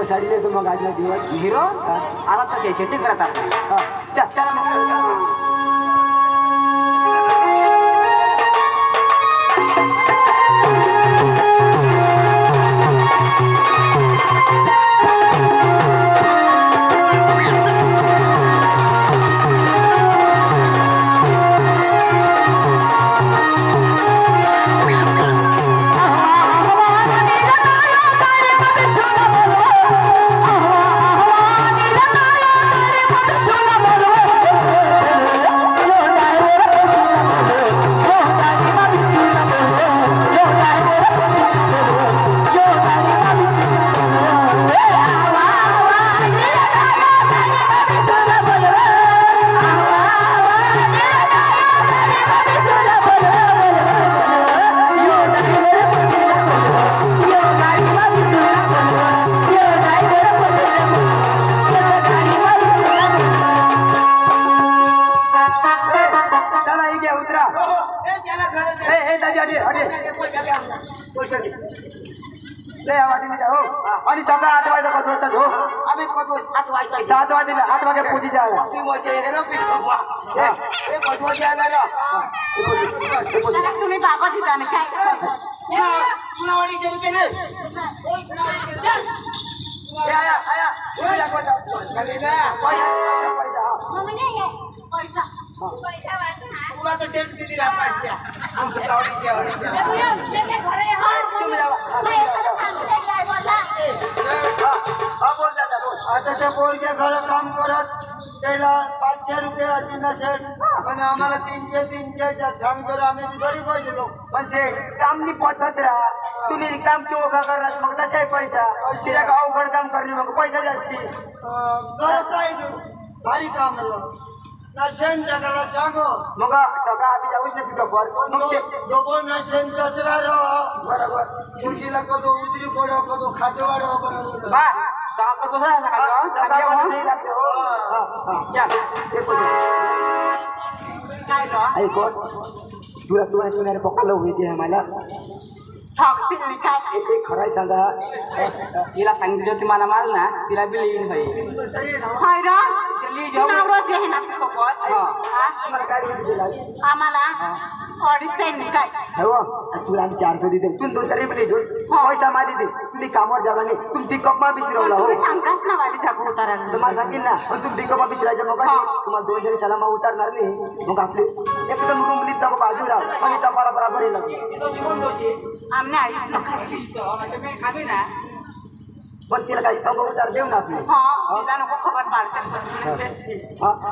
साडीले तो मग आजला दिवस हिरो आला तर ते शेती करत आपण चला मग आणि सकाळ 8 वाजता कधी हो आम्ही कधी 7 वाजता 8 वाजे पोची जायला ती मजा येते ना हे कधी वाजे आला तुम्ही बाबाची जाणे काय पुनावाडी जरी ने आया उद्या खाली ना मम्मी नाही पैसा पैसा वाटना तुला तर सेट दिली रा पैसा आमचं गावडी जेवण घरे आता त्या पोरच्या घरात काम करत त्याला 500 रुपये असतील सेट पण आम्हाला 300 सांग कर आम्ही गरीब होईल पण सेठ काम नाही पद्धत राहा तुम्ही काम चोखा करणार मग कसा पैसा तिला अवघड काम करणे मग पैसा जास्ती करत राहील भारी काम ना शेण टाकायला सांगो मग सगळं आम्ही जाऊ शकतो दोघं ना शेण कचरा बरोबर तुझीला कधो उतरी पडो कधो खाते वाढो बरोबर तुला तुला पकडलं होती आम्हाला खराय सांगा तिला सांगितलं होती मला माल ना तिला बी येईन भाई आम्हाला तुला आम्ही 400 देते तुम्ही 2 तरी पण पैसा माझी दे तुम्ही कामावर जागा नाही तुमची कप्पा बिसरवला हो सांगताच ना वाली जागो उतारायला तुम्हाला सांगेन ना पण तुमची कप्पा बिसरायच्या मग तुम्हाला 2 जरी सलामा उतरणार नाही मग आपले एकदम रुमलीत जागो बाजू राहा आणि टपाला बराबर येईल आमने आईच खावी ना पण तिला काही खबर उतार देऊ ना आपली तिला नको खबर पाडते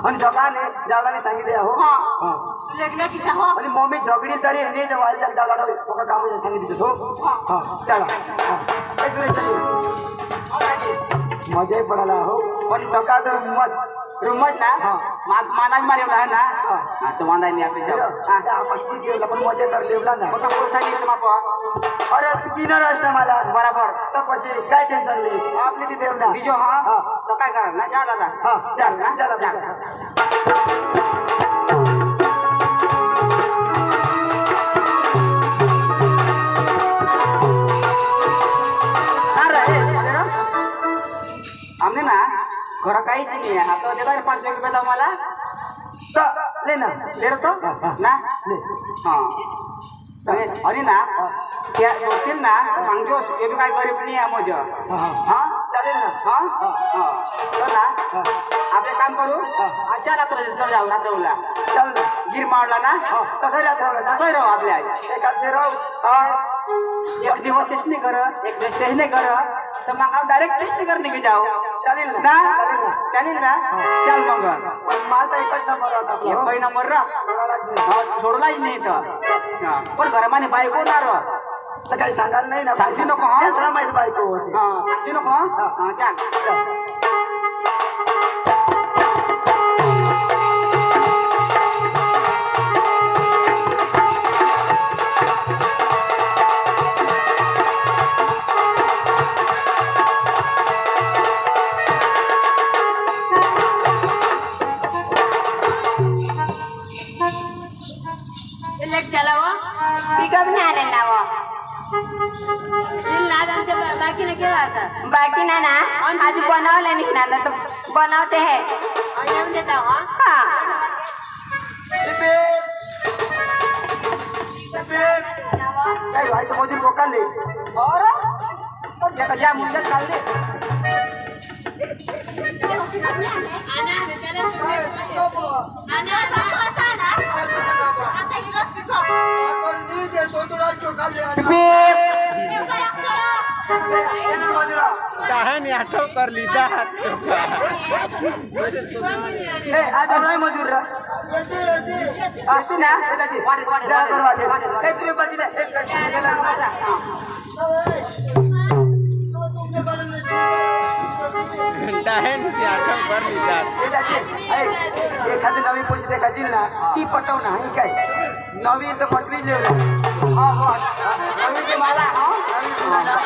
आणि जगाने जागाने सांगितले हो आणि मम्मी झगडी तरी नाही व्हायला जागा काम सांगितलं हो चला मजाही पडायला हो पण सकाळ रूमच ना माना मारेवला ना तो मांदा नाही आपली पण मजा कर लेवला ना अरे तू किनार असणार मला बराबर तर પછી काय टेन्शन नाही आपली ती देव ना बीजो तो काय करा ना जा दादा चल ना चला हमने ना घर काहीच नाही आहे आता देता 500 रुपये दाव मला ले ना ले तो ना ले आणि ना त्या दोस्तीन ना सांगतो हे काय गरीब नाही आहे माझं चालेल ना तर ना आपले काम करू अच्छा रात्र जाऊ रात्रला चल ना गिर मारला ना तसं राहू आपल्या एखादे राहू एक दिवस टेस्ट नाही करत एक दिवस टेस्ट नाही करत तर मग आप डायरेक्ट टेस्ट करने के जाओ चालेल ना चालेल ना चल मग पण माझा एकच नंबर होता एकही नंबर सोडलाच नाही तर पण घरामाने बायको होणार तर काही सांगायला नाही ना साक्षी नको माहिती बायको साक्षी नको चाल पिकअप नाही आलेला बाकी ना आज बनवलं नाही ना तर बनवते है हाँ काय व्हायचं मजूर लोकांनी और या मुंडत चालले कहानी आठव कर लीधा आज नाही मजूर असते ना तुम्ही बसले कहानी से आठव कर लीधा एखादी नवी पोशी देखायची ना ती पटव नाही काय नवी तर पटवी जेवलं नवी ते मला नवी तुम्हाला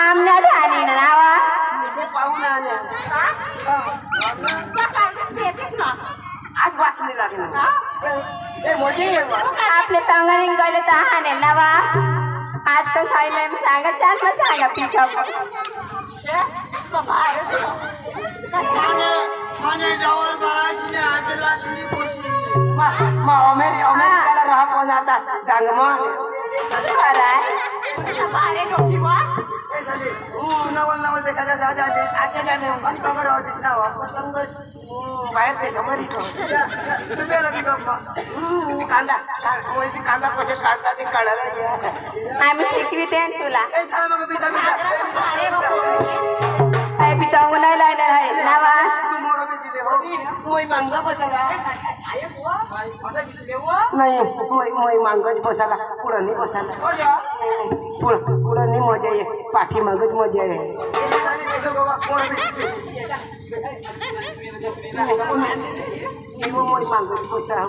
आमने झाली ना नावा आज वाचले लागणार आपले तंगणी गेले तर हाने नवा आज तर खायला सांगा चार मग सांगा पिछा अमेरिकेला राहा पण आता सांग मग नवल नवल देखायला बाहेर ते गमरी तुम्ही कांदा कांदा कसे काढता ते काढायला आम्ही शिकविते तुला काय पिचांगू नाही लायला आहे नावा नाही मोई मांगच बसायला पुढं नाही बसायला पुढं नाही मजा आहे पाठी मागच मजा आहे मोई मांगच बसा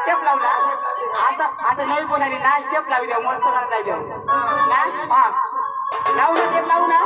टेप लावला आता नवी बोलायली ना टेप लावी द्या मस्त काय द्या हा लावू ना टेप लावू ना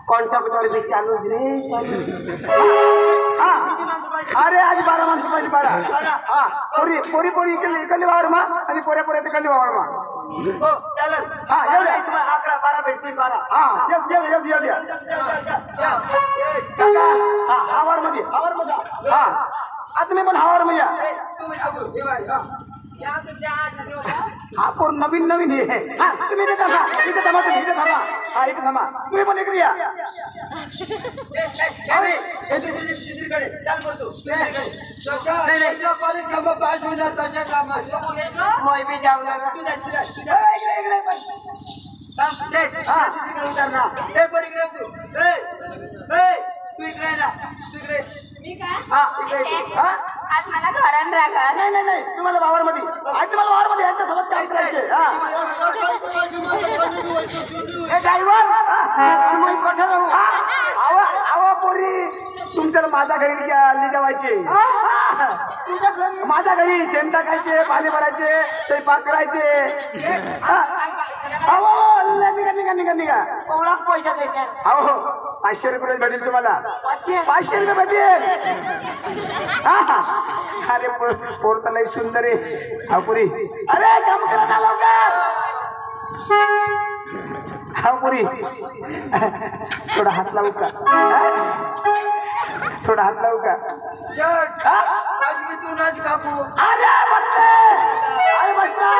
कॉन्ट्रॅक्टर भी चालू रे अरे आज 12 माणसं पाहिजे 12 हा पोरी पोरी पोरी इकडली वावर मा आणि पोऱ्या पोऱ्या तिकडली वावर मा हा एवढे तुम्हाला 11 12 भेटतील 12 हा हा हावर मध्ये हा आता मी पण हावर मध्ये हा पोर नवीन नवीन हे हा तुम्ही इथे थांबा इथे थांबा तुम्ही इथे थांबा हा इथे थांबा तुम्ही पण इकडे या आज मला घरान राखा. नाही नाही नाही तुम्हाला वावरमध्ये आज तुम्हाला वावरमध्ये यांच्या सोबत काय करायचे आवा पोरी तुमच्याला माझ्या घरी लिजावायचे माझ्या घरी शेण टाकायचे पाणी भरायचे स्वयंपाक करायचे निघा निघा निघा निघा पैसा द्यायचा अहो 500 रुपये भेटेल तुम्हाला 500 रुपये भेटेल अरे पोर तर लई सुंदर आहे हा पुरी अरे काम करा ना लवकर हा पुरी थोडा हात लावू का थोडा हात लावू का तू नाच कापू अरे बसते अरे बसता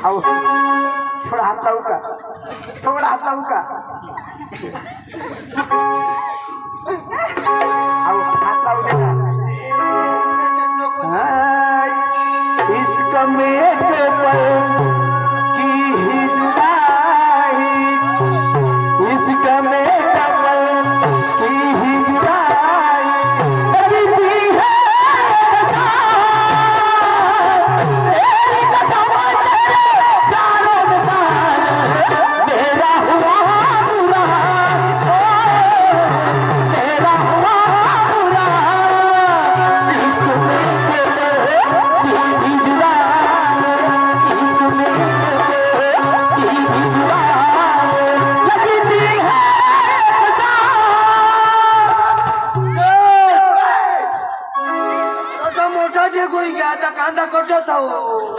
अहो थोडा हात लावू का थोडा हात लावू का अहो हात लावू दे ना इसका मेरे पल की हिंदाई इसका मेरा पल की हिंदाई करती है चारों मेरा हुआ बुरा मेरा हुआ बुरा कांदा कटो जाऊ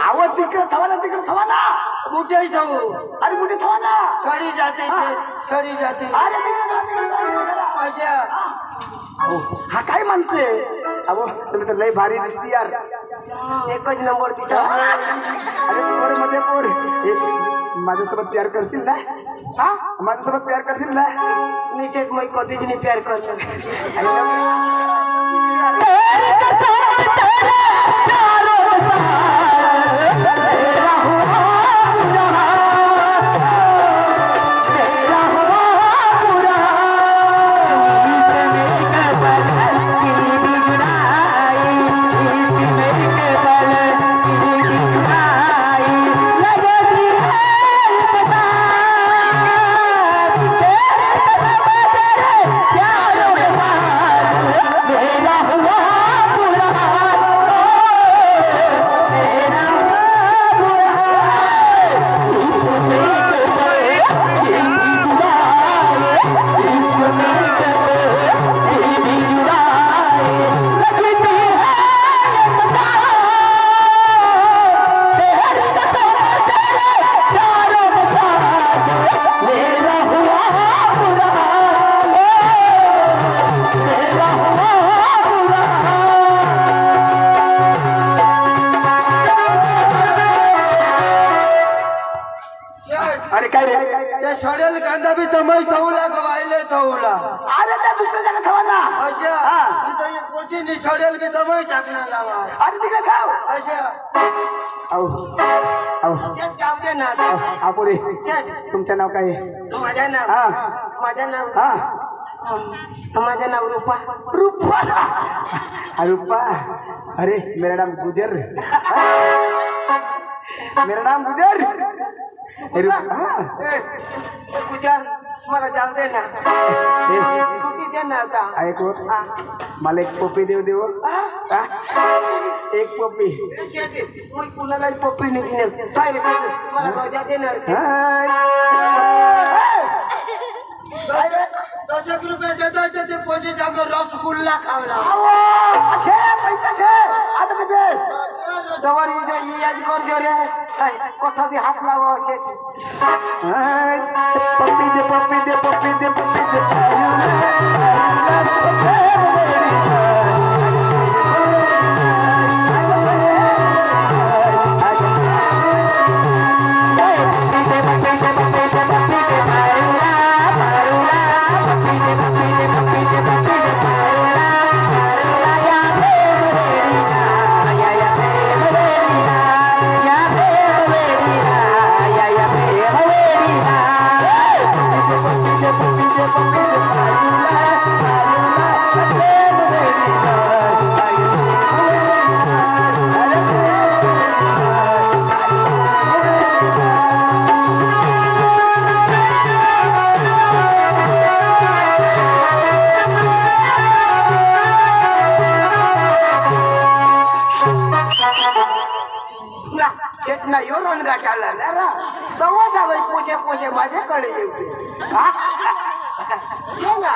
आवाज तिकडे थवा ना कुठे जाऊ अरे कुठे थवा ना सडी जाते सडी जाते अरे तिकडे अशा हा काय माणसे अहो तुम्ही तर लय भारी दिसती यार एकच नंबर तिचा अरे पोर मध्ये पोर माझ्यासोबत प्यार करशील ना हा माझ्यासोबत प्यार करशील ना निषेध मग कधीच नाही प्यार करतो अरे काय रे त्या सडेल कांदा बी तमय थवला गवायले थवला अरे त्या दुसऱ्या जागा थवा ना अशा इथं एक पोरशी सडेल बी तमय टाकणार लावा अरे तिकडे खाव अशा जाऊ दे ना आपुरे तुमचं नाव काय माझं नाव हा माझं नाव हा माझं नाव रूपा रूपा अरे मेरा नाम गुजर मेरा नाम गुजर गुजर मला जाऊ दे ना सुट्टी दे ना आता ऐकू मला एक पप्पी देऊ एक पप्पी मग कुणाला पप्पी नाही देणार काय रे मला रोजा देणार 10 रुपये देता ते पैसे जागो रसगुल्ला खावला पैसा घे आता तवर ये जो ये आज कर जो रे कथा भी हाथ लावो से पप्पी दे पप्पी दे पप्पी दे पप्पी दे ना यो रणगा चालला रा तवा जागोय पोसे पोसे माझ्याकडे येते ये ना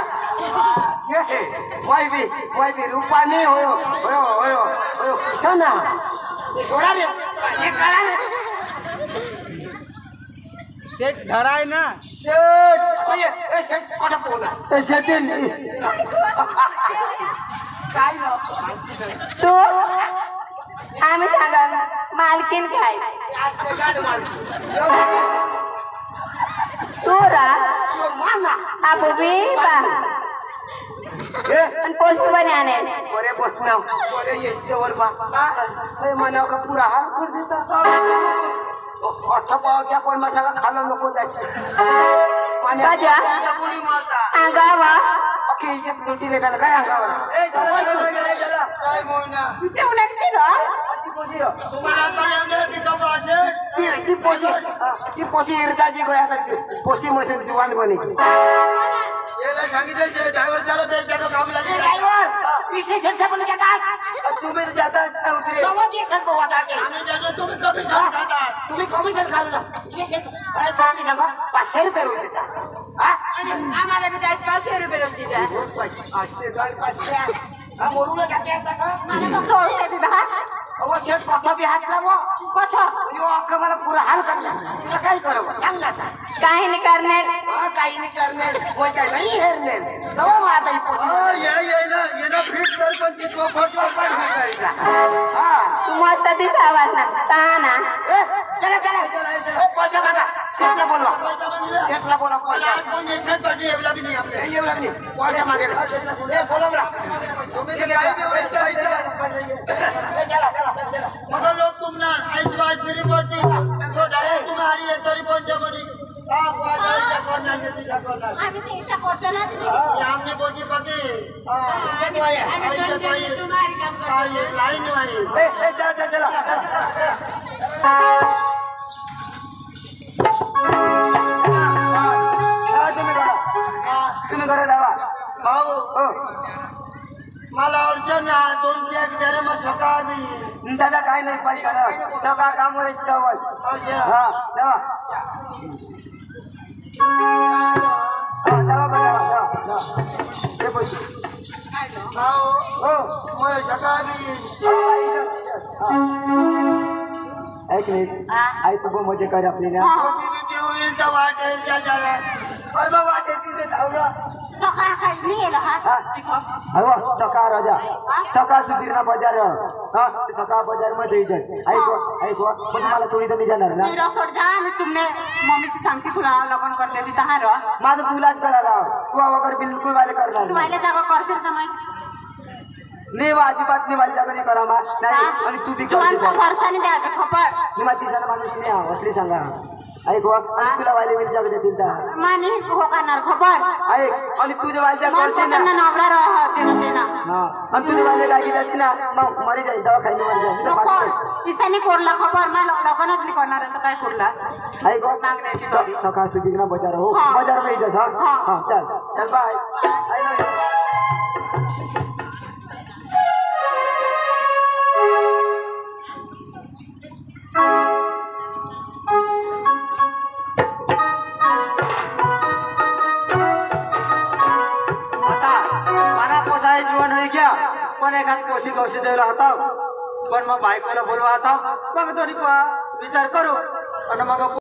ये वाई बी रूपाने होयो होयो होयो होयो सना सोडा रे ये काढा रे सेट धराय ना शेट ओये ए शेट कोठा पोला ए शेट काय ना तू आम्ही सांगा मालकीन काय तू रा आपू बी बा आणि पोस्ट बनाने ओरे बसना ओरे येस्तेवर बा ए मनाव का पूरा हाल कर देता अठ्ठा पावच्या पण मसाला खाला नको जायचं बाजा पुरी मारता अंगावा ओके इज्जत लुटी ले काय अंगावर ए चला काय मोना ते उलटते ना तुम्हाला कळले पिकअप असेल ती पोशी इरताची गोया पोशी मशीन जुवान बनी याला सांगितलं जे ड्रायव्हर चाला बेल जागा काम लागली ड्रायव्हर इसे से बोल जाता तुम्ही जाता उतरे समझिए सर को बताते आम्ही जातो तुम्ही कमिशन खाता तुम्ही कमिशन खाल्लं ये से काय पाणी सांगा 500 रुपये रोज देता आम्हाला बी 500 रुपये रोज देता 500 हा मोरूला जाते आता का मला तो सोडते दिदा अहो शेठ कथा बी हात लावो कथा यो अख्खा मला पुरा हाल करला तुला काय करावं सांग ना काही नाही करणार काही नाही करणार कोण काय नाही हेरणार तवा मग आता ही पोसी ये ना फिट कर पण ती तो फोटो पण करायचा हा तू मस्त दिसावास ना ताना ए चला ए पैसा मागा शेठला बोलवा पैसा पण शेठ पैसे एवढा भी नाही आपले एवढा भी नाही पैसा मागे ए बोलवला तुम्ही ते काय बी होईल तर चला मगर लोग तुम ना आइस वाइस फ्री पड़ती तो डायरेक्ट तुम्हारी है तरी पहुंच जाबनी आप वाला करना देती करना आम्ही ते इच्छा करतो ना ये हमने बोली पके इज्जत वाले तुम्हारी काम ये लाइन वाली ए चला तुम्ही घरे जावा हो मला अडचण आहे 200 जरा मग सकाळ बी दादा काय नाही पाहिजे सकाळ कामवर जावं हा जावा जावा बघा हे पैसे हो मला सकाळ बी ऐक नाही आई तू मजा कर आपली ना होईल तर वाटेल जरा वाटेल तिथे धावलं सकाळ काही नाही येलं हा अहो सकाळ राजा सकाळ सुधीरना बाजार सकाळ बाजार मध्ये ऐकवा पण तुम्हाला सोडी तर नाही जाणार ना मेरा सोड जा आणि तुमने मम्मीची सांगते तुला लग्न करते ती तहार माझं तुलाच करायला तू वगैरे बिलकुल वाले करणार तू वायला जागा करशील तर मग नाही अजिबात नाही माझ्या जागा नाही करा नाही आणि तू बी तुमचा फरसाने द्यायचं खबर मी दिसाला माणूस नाही असली सांगा ऐकवा तुला वाले वेळ जागा देतील तर मानी हो करणार खबर ऐक आणि तुझ्या वालच्या करते ना नवरा राहते ना हा आणि तुझ्या वाले लागी जाते ना मग मरी जाईल दवाखान्यात मरी जाईल तिच्याने कोरला खबर मला लग्नच नाही करणार तर काय कोरला ऐकवा सकाळ सुधी ना बाजार हो बाजार मध्ये जा हा चल चल बाय पण एखाद कोशी गौशी द्यायला होता पण मग बायकोला बोलवा आता मग तो विचार करू आणि मग